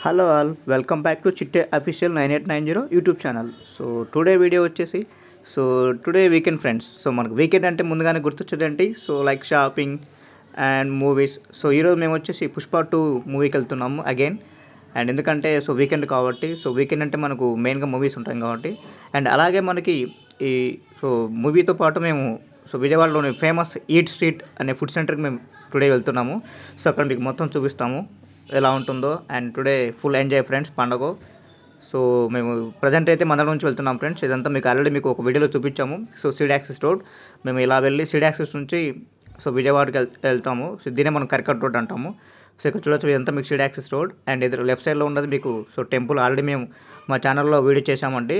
Hello all welcome back to Chitte official 9890 YouTube channel. So today video వచ్చేసి today weekend friends. So మనకు weekend అంటే ముందుగానే గుర్తొచ్చేదేంటి, so like shopping and movies. So ఈరోజు మేము వచ్చేసి పుష్ప 2 మూవీకి వెళ్తున్నాము అగైన్. అండ్ ఎందుకంటే వీకెండ్ కాబట్టి, వీకెండ్ అంటే మనకు మెయిన్గా మూవీస్ ఉంటాయి కాబట్టి. అండ్ అలాగే మనకి ఈ మూవీతో పాటు మేము విజయవాడలోని ఫేమస్ ఈట్ స్ట్రీట్ అనే ఫుడ్ సెంటర్కి మేము టుడే వెళ్తున్నాము. సో అక్కడ మీకు మొత్తం చూపిస్తాము ఎలా ఉంటుందో. And today full enjoy friends పండగ. సో మేము ప్రజెంట్ అయితే మందడం నుంచి వెళ్తున్నాం ఫ్రెండ్స్. ఇదంతా మీకు ఆల్రెడీ మీకు ఒక వీడియోలో చూపించాము. సీడ్ యాక్సిస్ రోడ్ మేము ఇలా వెళ్ళి సీడ్ యాక్సిస్ నుంచి విజయవాడకి వెళ్తాము. దీనే మనం కరికట్ రోడ్ అంటాము. సో ఇక్కడ చూడొచ్చు, ఇదంతా మీకు సీడ్ యాక్సిస్ రోడ్. అండ్ ఇది లెఫ్ట్ సైడ్లో ఉన్నది మీకు టెంపుల్. ఆల్రెడీ మేము మా ఛానల్లో వీడియో చేశామండి.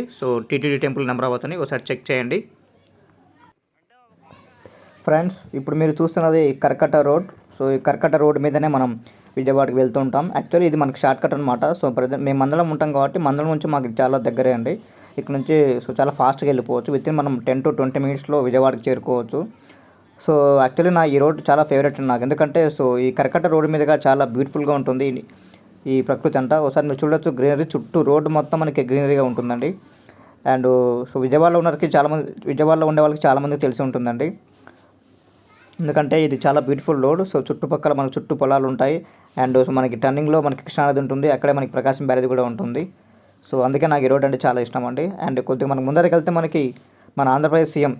టీటీడీ టెంపుల్ నెంబర్ అని ఒకసారి చెక్ చేయండి ఫ్రెండ్స్. ఇప్పుడు మీరు చూస్తున్నది కర్కట రోడ్. ఈ కర్కట రోడ్ మీదనే మనం విజయవాడకి వెళ్తుంటాం. యాక్చువల్లీ ఇది మనకి షార్ట్ కట్ అనమాట. ప్రజెంట్ మేము మందలం ఉంటాం కాబట్టి మందలం నుంచి మాకు చాలా దగ్గరే అండి. ఇక్కడ నుంచి చాలా ఫాస్ట్గా వెళ్ళిపోవచ్చు. వితిన్ మనం 10 to 20 మినిట్స్లో విజయవాడకి చేరుకోవచ్చు. యాక్చువల్లీ ఈ రోడ్ చాలా ఫేవరెట్ నాకు. ఎందుకంటే ఈ కర్కట రోడ్ మీదుగా చాలా బ్యూటిఫుల్గా ఉంటుంది ఈ ప్రకృతి అంతా. ఒకసారి మీరు చూడొచ్చు, గ్రీనరీ చుట్టూ రోడ్డు మొత్తం మనకి గ్రీనరీగా ఉంటుందండి. అండ్ విజయవాడలో విజయవాడలో ఉండే వాళ్ళకి చాలామందికి తెలిసి ఉంటుందండి. ఎందుకంటే ఇది చాలా బ్యూటిఫుల్ రోడ్. చుట్టుపక్కల మనకు చుట్టూ పొలాలు ఉంటాయి. అండ్ మనకి టర్నింగ్లో మనకి కృష్ణానది ఉంటుంది, అక్కడే మనకి ప్రకాశం బ్యారేజ్ కూడా ఉంటుంది. అందుకే నాకు ఈ రోడ్ అంటే చాలా ఇష్టం అండి. అండ్ కొద్దిగా మనకు ముందరికి వెళ్తే మనకి మన ఆంధ్రప్రదేశ్ సీఎం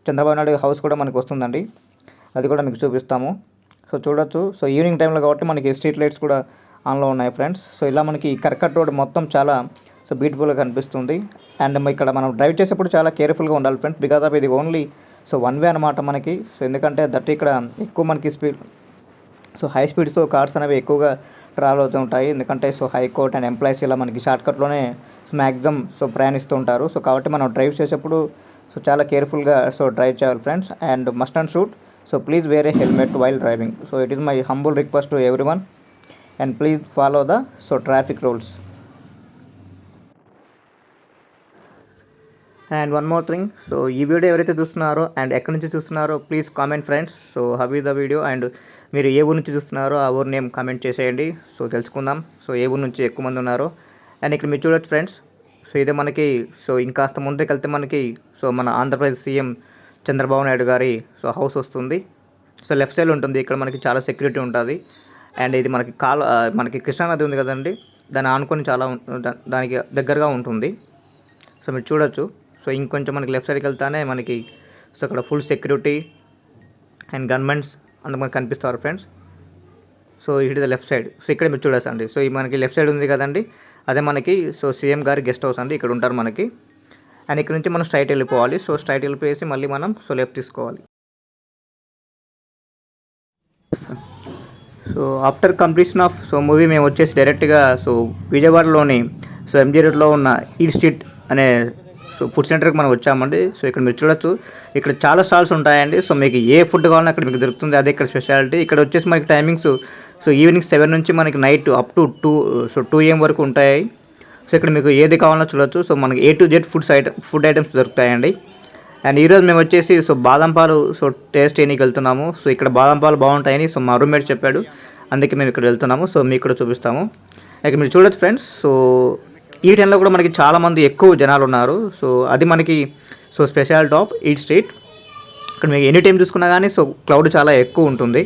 చంద్రబాబు నాయుడు హౌస్ కూడా మనకి వస్తుందండి. అది కూడా మీకు చూపిస్తాము. చూడొచ్చు. ఈవినింగ్ టైంలో కాబట్టి మనకి స్ట్రీట్ లైట్స్ కూడా ఆన్లో ఉన్నాయి ఫ్రెండ్స్. ఇలా మనకి కర్కట్ రోడ్ మొత్తం చాలా బ్యూటిఫుల్గా కనిపిస్తుంది. అండ్ ఇక్కడ మనం డ్రైవ్ చేసేప్పుడు చాలా కేర్ఫుల్గా ఉండాలి ఫ్రెండ్స్. బికాజ్ ఆఫ్ ఇది ఓన్లీ వన్ వే అనమాట మనకి. ఇక్కడ ఎక్కువ మనకి స్పీడ్ హై స్పీడ్స్తో కార్స్ అనేవి ఎక్కువగా ట్రావెల్ అవుతూ ఉంటాయి. ఎందుకంటే హైకోర్ట్ అండ్ ఎంప్లాయీస్ ఇలా మనకి షార్ట్కట్లోనే మ్యాక్సిమం ప్రయాణిస్తూ ఉంటారు. కాబట్టి మనం డ్రైవ్ చేసేప్పుడు చాలా కేర్ఫుల్గా డ్రైవ్ చేయాలి friends. And must and shoot. Please wear a helmet while driving. It is my humble request to everyone. And please follow the traffic rules. And one more thing, ఈ video ఎవరైతే చూస్తున్నారో and ఎక్కడి నుంచి చూస్తున్నారో please comment friends. How is the video and మీరు ఏ ఊరు నుంచి చూస్తున్నారో ఆ ఊరు నేమ్ కామెంట్ చేసేయండి. తెలుసుకుందాం ఏ ఊరు నుంచి ఎక్కువ మంది ఉన్నారో. అండ్ ఇక్కడ మీరు చూడొచ్చు ఫ్రెండ్స్. ఇదే మనకి ఇంకాస్త ముందుకు వెళ్తే మనకి మన ఆంధ్రప్రదేశ్ సీఎం చంద్రబాబు నాయుడు గారి హౌస్ వస్తుంది. లెఫ్ట్ సైడ్ ఉంటుంది. ఇక్కడ మనకి చాలా సెక్యూరిటీ ఉంటుంది. అండ్ ఇది మనకి కృష్ణానది ఉంది కదండి, దాన్ని ఆనుకొని దానికి దగ్గరగా ఉంటుంది. మీరు చూడొచ్చు. ఇంకొంచెం మనకి లెఫ్ట్ సైడ్కి వెళ్తానే మనకి అక్కడ ఫుల్ సెక్యూరిటీ అండ్ గన్మెన్స్ అందుకు మనకు కనిపిస్తారు friends. It is the left side. ఇక్కడ మీరు చూడొచ్చు అండి. ఈ మనకి లెఫ్ట్ సైడ్ ఉంది కదండి, అదే మనకి సీఎం గారి గెస్ట్ హౌస్ అండి. ఇక్కడ ఉంటారు మనకి. అండ్ ఇక్కడ నుంచి మనం స్ట్రైట్ వెళ్ళిపోవాలి. స్ట్రైట్ వెళ్ళిపోయేసి మళ్ళీ మనం లెఫ్ట్ తీసుకోవాలి. ఆఫ్టర్ కంప్లీషన్ ఆఫ్ మూవీ మేము వచ్చేసి డైరెక్ట్గా విజయవాడలోని ఎంజీ రోడ్లో ఉన్న ఈట్ స్ట్రీట్ అనే ఫుడ్ సెంటర్కి మనం వచ్చామండి. ఇక్కడ మీరు చూడొచ్చు, ఇక్కడ చాలా స్టాల్స్ ఉంటాయండి. మీకు ఏ ఫుడ్ కావాలన్నా అక్కడ మీకు దొరుకుతుంది. అదే ఇక్కడ స్పెషాలిటీ. ఇక్కడ వచ్చేసి మనకి టైమింగ్స్ ఈవినింగ్ 7 నుంచి మనకి నైట్ అప్ టు 2 AM వరకు ఉంటాయి. ఇక్కడ మీకు ఏది కావాలన్నా చూడొచ్చు. మనకి A to Z food items దొరుకుతాయండి. అండ్ ఈరోజు మేము వచ్చేసి బాదం పాలు టేస్ట్ చేయడానికి వెళ్తున్నాము. ఇక్కడ బాదం పాలు బాగుంటాయని మా రూమ్మేట్ చెప్పాడు, అందుకే మేము ఇక్కడ వెళ్తున్నాము. మీకు కూడా చూపిస్తాము. ఇక్కడ మీరు చూడొచ్చు ఫ్రెండ్స్. ఈ టైంలో కూడా మనకి చాలామంది ఎక్కువ జనాలు ఉన్నారు. అది మనకి స్పెషాలిటీ ఆఫ్ ఈట్ స్ట్రీట్. ఇక్కడ మీకు ఎనీ టైం చూసుకున్నా కానీ క్రౌడ్ చాలా ఎక్కువ ఉంటుంది.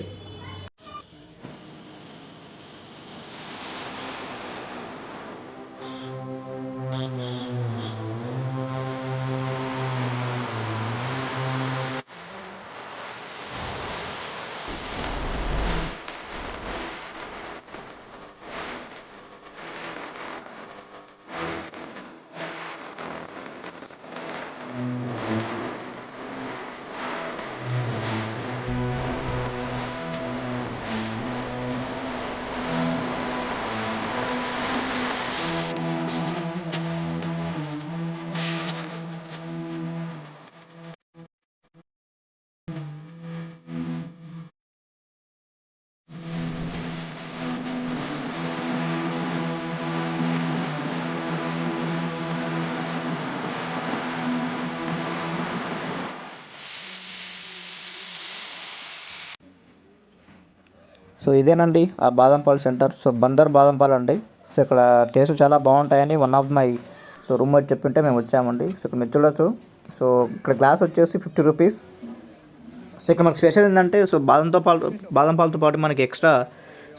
ఇదేనండి ఆ బాదం పాలు సెంటర్. బందర్ బాదం పాలు అండి. సో ఇక్కడ టేస్ట్ చాలా బాగుంటాయని one of my so roommate చెప్పింటే మేము వచ్చామండి. సో ఇక్కడ మీరు చూడొచ్చు. సో ఇక్కడ గ్లాస్ వచ్చేసి 50 రూపీస్. సో ఇక్కడ మనకు స్పెషల్ ఏంటంటే సో బాదం పాలతో పాటు మనకి ఎక్స్ట్రా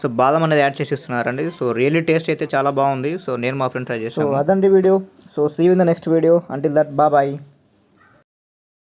సో బాదం అనేది యాడ్ చేసి ఇస్తున్నారండి. సో రియల్లీ టేస్ట్ అయితే చాలా బాగుంది. సో నేను మా ఫ్రెండ్ ట్రై చేసాను. సో అదండి video. So see you in the next video. Until that bye.